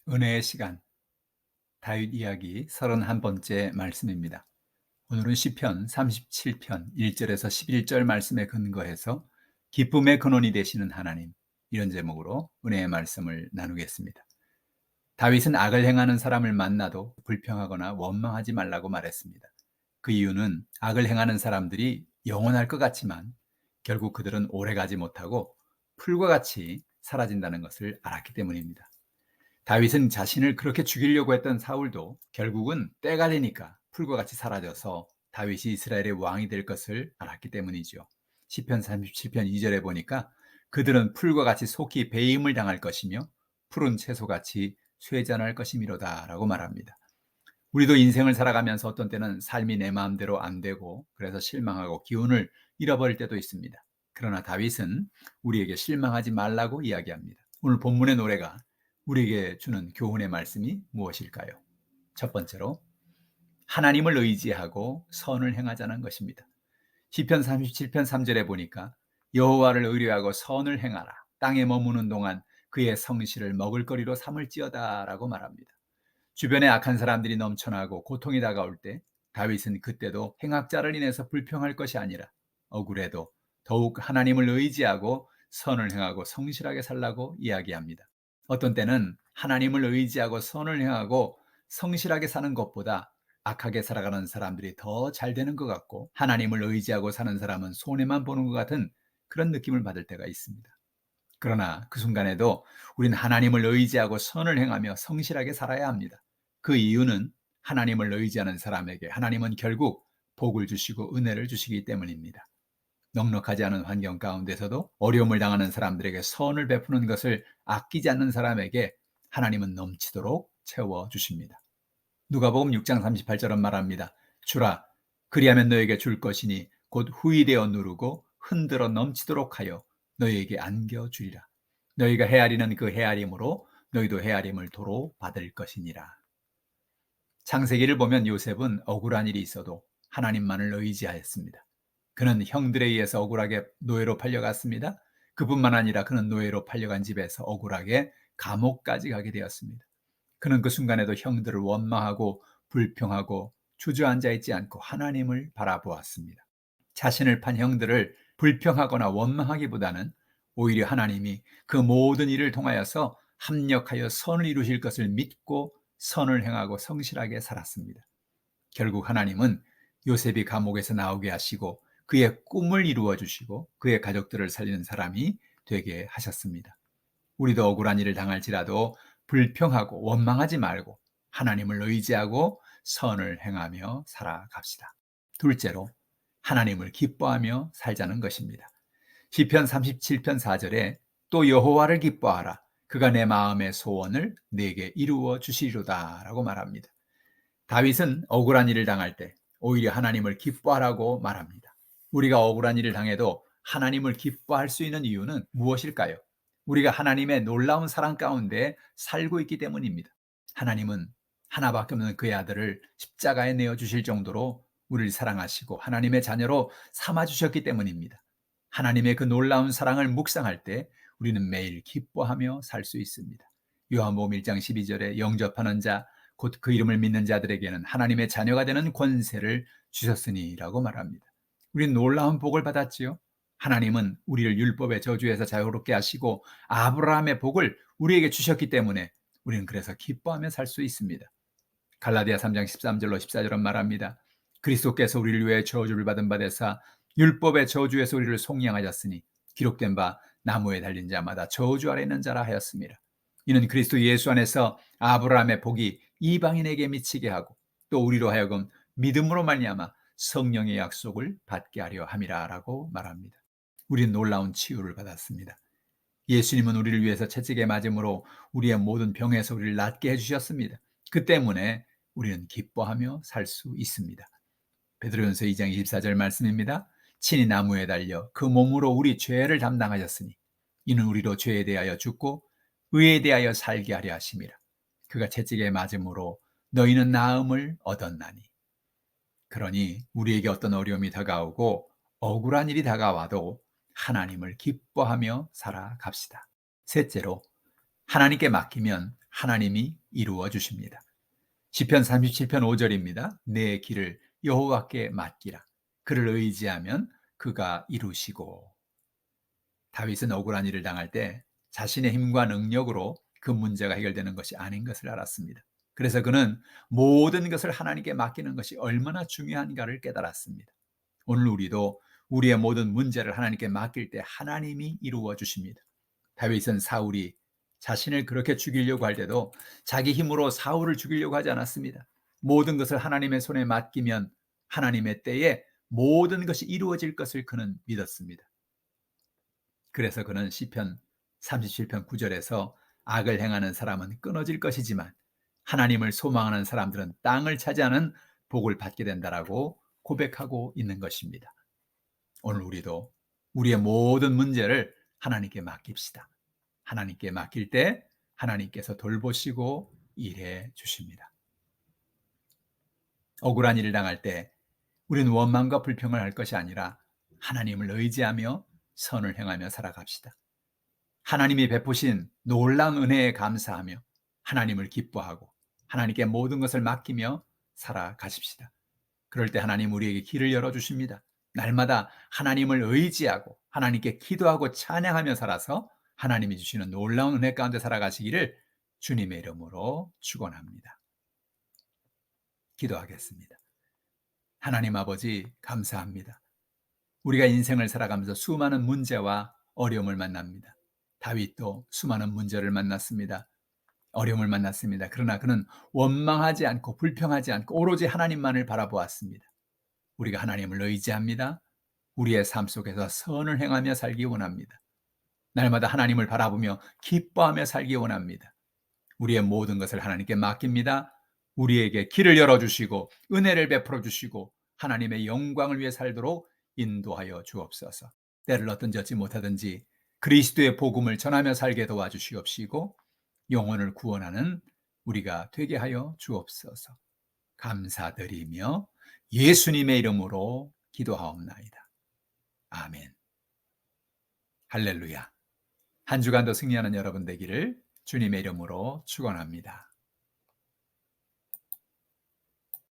은혜의 시간, 다윗 이야기 31번째 말씀입니다. 오늘은 시편 37편 1절에서 11절 말씀에 근거해서 기쁨의 근원이 되시는 하나님, 이런 제목으로 은혜의 말씀을 나누겠습니다. 다윗은 악을 행하는 사람을 만나도 불평하거나 원망하지 말라고 말했습니다. 그 이유는 악을 행하는 사람들이 영원할 것 같지만 결국 그들은 오래가지 못하고 풀과 같이 사라진다는 것을 알았기 때문입니다. 다윗은 자신을 그렇게 죽이려고 했던 사울도 결국은 때가 되니까 풀과 같이 사라져서 다윗이 이스라엘의 왕이 될 것을 알았기 때문이죠. 시편 37편 2절에 보니까 그들은 풀과 같이 속히 배임을 당할 것이며 푸른 채소같이 쇠잔할 것이미로다 라고 말합니다. 우리도 인생을 살아가면서 어떤 때는 삶이 내 마음대로 안 되고 그래서 실망하고 기운을 잃어버릴 때도 있습니다. 그러나 다윗은 우리에게 실망하지 말라고 이야기합니다. 오늘 본문의 노래가 우리에게 주는 교훈의 말씀이 무엇일까요? 첫 번째로 하나님을 의지하고 선을 행하자는 것입니다. 시편 37편 3절에 보니까 여호와를 의뢰하고 선을 행하라. 땅에 머무는 동안 그의 성실을 먹을거리로 삼을지어다 라고 말합니다. 주변에 악한 사람들이 넘쳐나고 고통이 다가올 때 다윗은 그때도 행악자를 인해서 불평할 것이 아니라 억울해도 더욱 하나님을 의지하고 선을 행하고 성실하게 살라고 이야기합니다. 어떤 때는 하나님을 의지하고 선을 행하고 성실하게 사는 것보다 악하게 살아가는 사람들이 더 잘 되는 것 같고 하나님을 의지하고 사는 사람은 손해만 보는 것 같은 그런 느낌을 받을 때가 있습니다. 그러나 그 순간에도 우리는 하나님을 의지하고 선을 행하며 성실하게 살아야 합니다. 그 이유는 하나님을 의지하는 사람에게 하나님은 결국 복을 주시고 은혜를 주시기 때문입니다. 넉넉하지 않은 환경 가운데서도 어려움을 당하는 사람들에게 선을 베푸는 것을 아끼지 않는 사람에게 하나님은 넘치도록 채워주십니다. 누가복음 6장 38절은 말합니다. 주라, 그리하면 너에게 줄 것이니 곧 후이되어 누르고 흔들어 넘치도록 하여 너희에게 안겨주리라. 너희가 헤아리는 그 헤아림으로 너희도 헤아림을 도로 받을 것이니라. 창세기를 보면 요셉은 억울한 일이 있어도 하나님만을 의지하였습니다. 그는 형들에 의해서 억울하게 노예로 팔려갔습니다. 그뿐만 아니라 그는 노예로 팔려간 집에서 억울하게 감옥까지 가게 되었습니다. 그는 그 순간에도 형들을 원망하고 불평하고 주저앉아 있지 않고 하나님을 바라보았습니다. 자신을 판 형들을 불평하거나 원망하기보다는 오히려 하나님이 그 모든 일을 통하여서 합력하여 선을 이루실 것을 믿고 선을 행하고 성실하게 살았습니다. 결국 하나님은 요셉이 감옥에서 나오게 하시고 그의 꿈을 이루어 주시고 그의 가족들을 살리는 사람이 되게 하셨습니다. 우리도 억울한 일을 당할지라도 불평하고 원망하지 말고 하나님을 의지하고 선을 행하며 살아갑시다. 둘째로 하나님을 기뻐하며 살자는 것입니다. 시편 37편 4절에 또 여호와를 기뻐하라. 그가 내 마음의 소원을 내게 이루어 주시리로다 라고 말합니다. 다윗은 억울한 일을 당할 때 오히려 하나님을 기뻐하라고 말합니다. 우리가 억울한 일을 당해도 하나님을 기뻐할 수 있는 이유는 무엇일까요? 우리가 하나님의 놀라운 사랑 가운데 살고 있기 때문입니다. 하나님은 하나밖에 없는 그의 아들을 십자가에 내어 주실 정도로 우리를 사랑하시고 하나님의 자녀로 삼아 주셨기 때문입니다. 하나님의 그 놀라운 사랑을 묵상할 때 우리는 매일 기뻐하며 살 수 있습니다. 요한복음 1장 12절에 영접하는 자 곧 그 이름을 믿는 자들에게는 하나님의 자녀가 되는 권세를 주셨으니라고 말합니다. 우리는 놀라운 복을 받았지요. 하나님은 우리를 율법의 저주에서 자유롭게 하시고 아브라함의 복을 우리에게 주셨기 때문에 우리는 그래서 기뻐하며 살 수 있습니다. 갈라디아 3장 13절로 14절은 말합니다. 그리스도께서 우리를 위해 저주를 받은 바 되사 율법의 저주에서 우리를 속량하셨으니 기록된 바 나무에 달린 자마다 저주 아래 있는 자라 하였습니다. 이는 그리스도 예수 안에서 아브라함의 복이 이방인에게 미치게 하고 또 우리로 하여금 믿음으로 말미암아 성령의 약속을 받게 하려 함이라라고 말합니다. 우리는 놀라운 치유를 받았습니다. 예수님은 우리를 위해서 채찍에 맞음으로 우리의 모든 병에서 우리를 낫게 해주셨습니다. 그 때문에 우리는 기뻐하며 살 수 있습니다. 베드로전서 2장 24절 말씀입니다. 친히 나무에 달려 그 몸으로 우리 죄를 담당하셨으니 이는 우리로 죄에 대하여 죽고 의에 대하여 살게 하려 하심이라. 그가 채찍에 맞음으로 너희는 나음을 얻었나니. 그러니 우리에게 어떤 어려움이 다가오고 억울한 일이 다가와도 하나님을 기뻐하며 살아갑시다. 셋째로 하나님께 맡기면 하나님이 이루어 주십니다. 시편 37편 5절입니다. 내 길을 여호와께 맡기라. 그를 의지하면 그가 이루시고. 다윗은 억울한 일을 당할 때 자신의 힘과 능력으로 그 문제가 해결되는 것이 아닌 것을 알았습니다. 그래서 그는 모든 것을 하나님께 맡기는 것이 얼마나 중요한가를 깨달았습니다. 오늘 우리도 우리의 모든 문제를 하나님께 맡길 때 하나님이 이루어 주십니다. 다윗은 사울이 자신을 그렇게 죽이려고 할 때도 자기 힘으로 사울을 죽이려고 하지 않았습니다. 모든 것을 하나님의 손에 맡기면 하나님의 때에 모든 것이 이루어질 것을 그는 믿었습니다. 그래서 그는 시편 37편 9절에서 악을 행하는 사람은 끊어질 것이지만 하나님을 소망하는 사람들은 땅을 차지하는 복을 받게 된다라고 고백하고 있는 것입니다. 오늘 우리도 우리의 모든 문제를 하나님께 맡깁시다. 하나님께 맡길 때 하나님께서 돌보시고 일해 주십니다. 억울한 일을 당할 때 우리는 원망과 불평을 할 것이 아니라 하나님을 의지하며 선을 행하며 살아갑시다. 하나님이 베푸신 놀라운 은혜에 감사하며 하나님을 기뻐하고 하나님께 모든 것을 맡기며 살아가십시다. 그럴 때 하나님 우리에게 길을 열어주십니다. 날마다 하나님을 의지하고 하나님께 기도하고 찬양하며 살아서 하나님이 주시는 놀라운 은혜 가운데 살아가시기를 주님의 이름으로 축원합니다. 기도하겠습니다. 하나님 아버지 감사합니다. 우리가 인생을 살아가면서 수많은 문제와 어려움을 만납니다. 다윗도 수많은 문제를 만났습니다. 어려움을 만났습니다. 그러나 그는 원망하지 않고 불평하지 않고 오로지 하나님만을 바라보았습니다. 우리가 하나님을 의지합니다. 우리의 삶 속에서 선을 행하며 살기 원합니다. 날마다 하나님을 바라보며 기뻐하며 살기 원합니다. 우리의 모든 것을 하나님께 맡깁니다. 우리에게 길을 열어주시고 은혜를 베풀어 주시고 하나님의 영광을 위해 살도록 인도하여 주옵소서. 때를 어떤지 어찌 못하든지 그리스도의 복음을 전하며 살게 도와주시옵시고 영혼을 구원하는 우리가 되게 하여 주옵소서. 감사드리며 예수님의 이름으로 기도하옵나이다. 아멘. 할렐루야. 한 주간도 승리하는 여러분 되기를 주님의 이름으로 축원합니다.